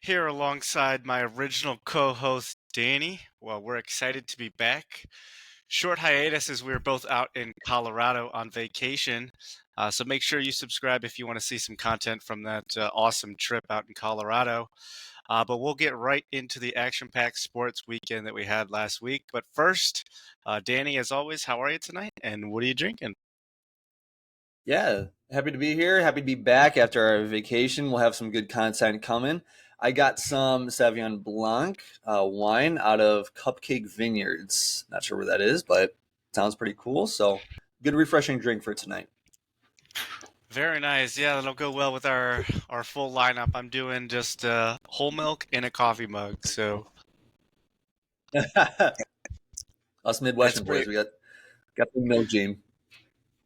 Here alongside my original co-host Danny. Well, we're excited to be back. Short hiatus as we were both out in Colorado on vacation. So make sure you subscribe if you want to see some content from that awesome trip out in Colorado. But we'll get right into the action-packed sports weekend that we had last week. But first, Danny, as always, how are you tonight? And what are you drinking? Yeah, happy to be here. Happy to be back after our vacation. We'll have some good content coming. I got some Sauvignon Blanc wine out of Cupcake Vineyards. Not sure where that is, but sounds pretty cool. So, good refreshing drink for tonight. Very nice. Yeah, that'll go well with our full lineup. I'm doing just whole milk in a coffee mug. So Us it's Midwestern boys, pretty. we got the milk gene.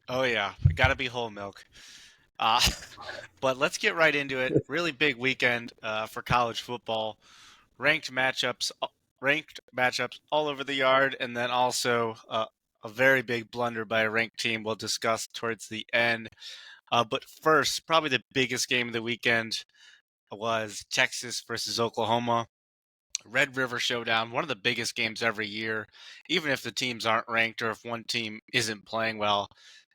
Oh yeah, got to be whole milk. Uh, but let's get right into it. Really big weekend for college football. Ranked matchups, ranked matchups all over the yard, and then also a very big blunder by a ranked team. We'll discuss towards the end. But first, probably the biggest game of the weekend was Texas versus Oklahoma. Red River Showdown, one of the biggest games every year, even if the teams aren't ranked or if one team isn't playing well.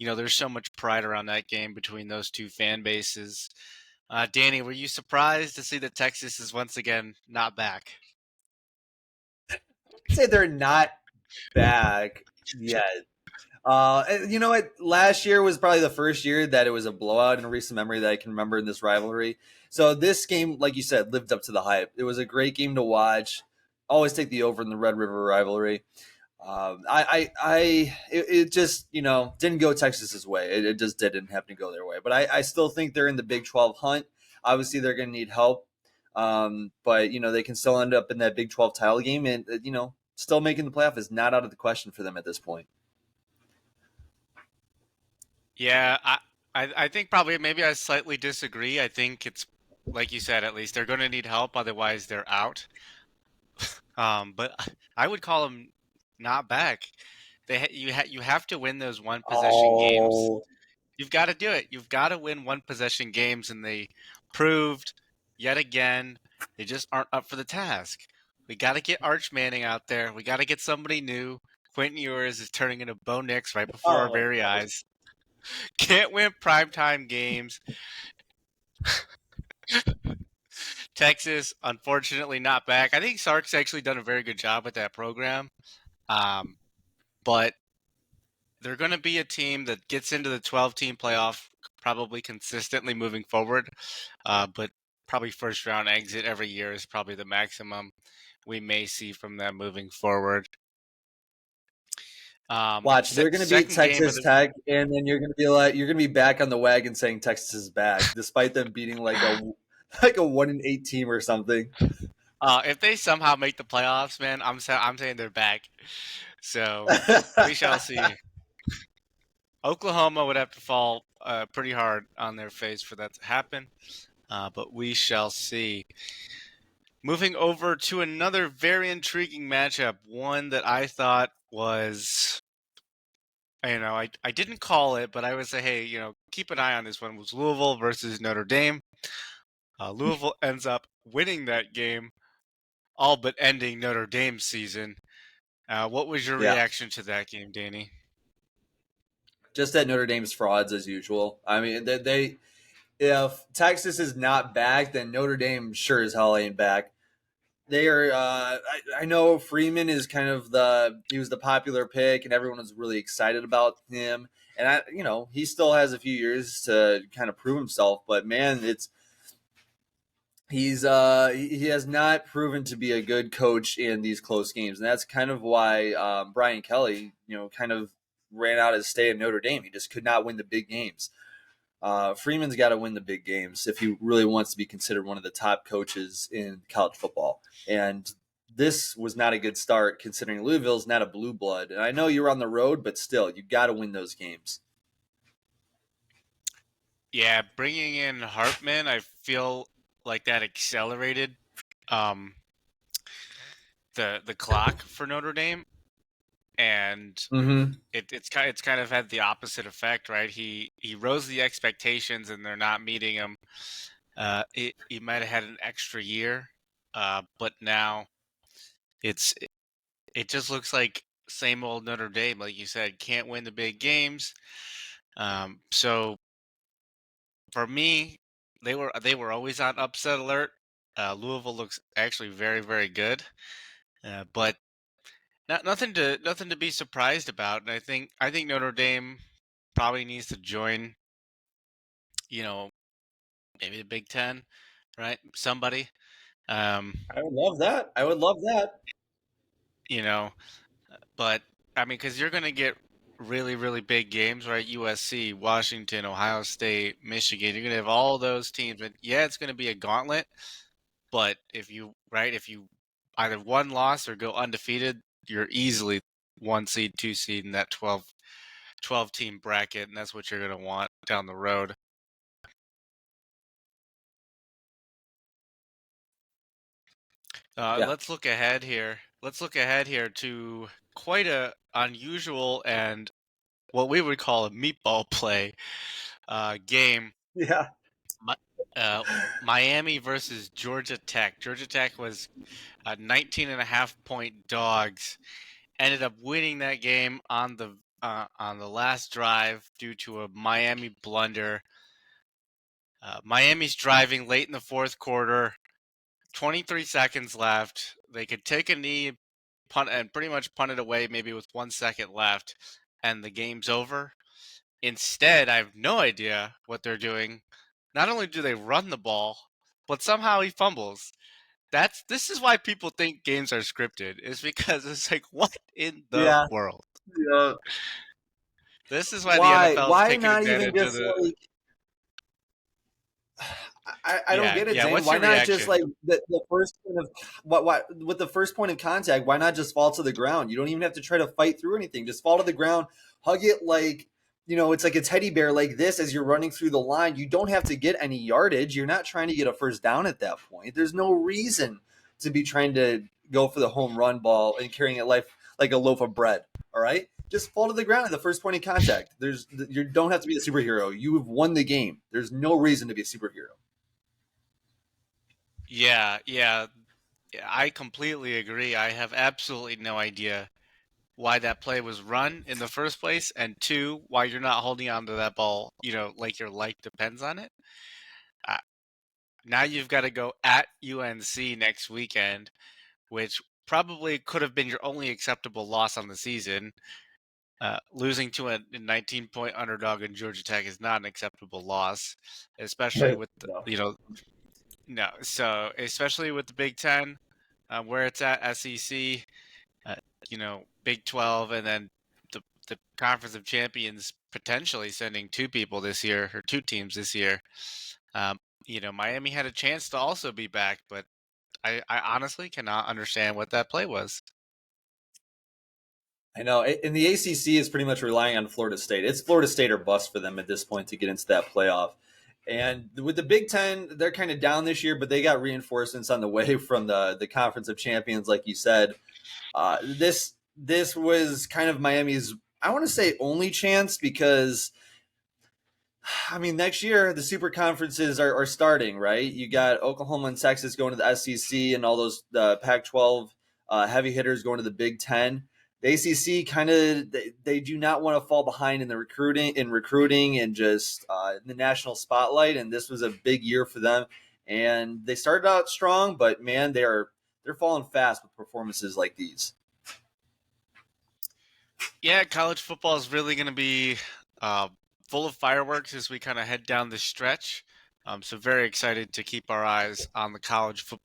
There's so much pride around that game between those two fan bases. Danny, were you surprised to see that Texas is once again not back? Say they're not back yet. You know what? Last year was probably the first year that it was a blowout in recent memory that I can remember in this rivalry. So this game, like you said, lived up to the hype. It was a great game to watch. Always take the over in the Red River rivalry. It just didn't go Texas's way. It just didn't happen to go their way. But I still think they're in the Big 12 hunt. Obviously, they're going to need help. But they can still end up in that Big 12 title game, and still making the playoff is not out of the question for them at this point. Yeah, I think probably maybe I slightly disagree. I think it's like you said, at least they're going to need help, otherwise they're out. But I would call them not back. You have to win those one possession games. Oh, You've got to do it. You've got to win one possession games, and they proved yet again they just aren't up for the task. We got to get Arch Manning out there. We got to get somebody new. Quentin Ewers is turning into Bo Nix right before our oh, very eyes. Can't win primetime games. Texas, unfortunately, not back. I think Sark's actually done a very good job with that program. Um, but they're going to be a team that gets into the 12-team playoff probably consistently moving forward. But probably first round exit every year is probably the maximum we may see from them moving forward. watch, they're going to beat Second game of Texas the Tech, and then you're going to be back on the wagon saying Texas is back, despite them beating like a 1-8 team or something. if they somehow make the playoffs, man, I'm saying they're back. So we shall see. Oklahoma would have to fall pretty hard on their face for that to happen, but we shall see. Moving over to another very intriguing matchup, one that I thought was, I didn't call it, but I would say, hey, keep an eye on this one, was Louisville versus Notre Dame. Louisville ends up winning that game, all but ending Notre Dame's season. What was your Yeah, reaction to that game, Danny? just that Notre Dame's frauds as usual. I mean, they if Texas is not back, then Notre Dame sure as hell ain't back. They are. I know Freeman is kind of he was the popular pick, and everyone was really excited about him. And he still has a few years to kind of prove himself. But man, he has not proven to be a good coach in these close games, and that's kind of why Brian Kelly, kind of ran out his stay at Notre Dame. He just could not win the big games. Freeman's got to win the big games if he really wants to be considered one of the top coaches in college football. And this was not a good start considering Louisville's not a blue blood. And I know you're on the road, but still, you got to win those games. Yeah, bringing in Hartman, I feel like that accelerated um, the clock for Notre Dame, and Mm-hmm. it's kind of had the opposite effect, right? He rose the expectations, and they're not meeting them. He might have had an extra year, but now it's it just looks like same old Notre Dame, like you said, can't win the big games. So for me, they were always on upset alert. Louisville looks actually very very good, but nothing to be surprised about. And I think Notre Dame probably needs to join, you know, maybe the Big Ten, right? Somebody, um, I would love that. I would love that. you know, but I mean, because you're going to get really, really big games, right? USC, Washington, Ohio State, Michigan. You're going to have all those teams, and yeah, it's going to be a gauntlet. But if you either one loss or go undefeated, you're easily 1 seed, 2 seed in that 12 team bracket, and that's what you're going to want down the road. Yeah. Let's look ahead here. Let's look ahead here to quite a unusual and what we would call a meatball play game. Yeah. Mi- Uh, Miami versus Georgia Tech. Georgia Tech was 19 and a half point dogs. Ended up winning that game on the last drive due to a Miami blunder. Miami's driving late in the fourth quarter. 23 seconds left. They could take a knee, punt, and pretty much punt it away, maybe with 1 second left, and the game's over. Instead, I have no idea what they're doing. Not only do they run the ball, but somehow he fumbles. This is why people think games are scripted. Is because it's like, what in the Yeah. world? Yeah. This is why the Why? NFL is Why taking not even advantage of just the. like I don't Yeah, get it, yeah. Zane. What's Why your not just reaction? like the first point of what with the first point of contact? Why not just fall to the ground? You don't even have to try to fight through anything. Just fall to the ground, hug it like it's like a teddy bear like this as you're running through the line. You don't have to get any yardage. You're not trying to get a first down at that point. There's no reason to be trying to go for the home run ball and carrying it like a loaf of bread. All right, just fall to the ground at the first point of contact. You don't have to be a superhero. You have won the game. There's no reason to be a superhero. Yeah, yeah. Yeah, I completely agree. I have absolutely no idea why that play was run in the first place, and two, why you're not holding on to that ball, like your life depends on it. Uh, Now you've got to go at UNC next weekend, which probably could have been your only acceptable loss on the season. Losing to a 19-point underdog in Georgia Tech is not an acceptable loss, especially with No. no. So especially with the Big Ten, where it's at SEC, uh, Big 12, and then the Conference of Champions potentially sending two people this year or two teams this year. Um, Miami had a chance to also be back, but I honestly cannot understand what that play was. I know. And the ACC is pretty much relying on Florida State. It's Florida State or bust for them at this point to get into that playoff. And with the Big Ten, they're kind of down this year, but they got reinforcements on the way from the Conference of Champions, like you said. This was kind of Miami's, I want to say, only chance because I mean, next year the super conferences are starting, right? You got Oklahoma and Texas going to the SEC, and all those Pac-12 heavy hitters going to the Big Ten. The ACC kind of they do not want to fall behind in the recruiting and just the national spotlight. And this was a big year for them, and they started out strong, but man, they're falling fast with performances like these. Yeah, college football is really going to be uh, full of fireworks as we kind of head down the stretch. So very excited to keep our eyes on the college football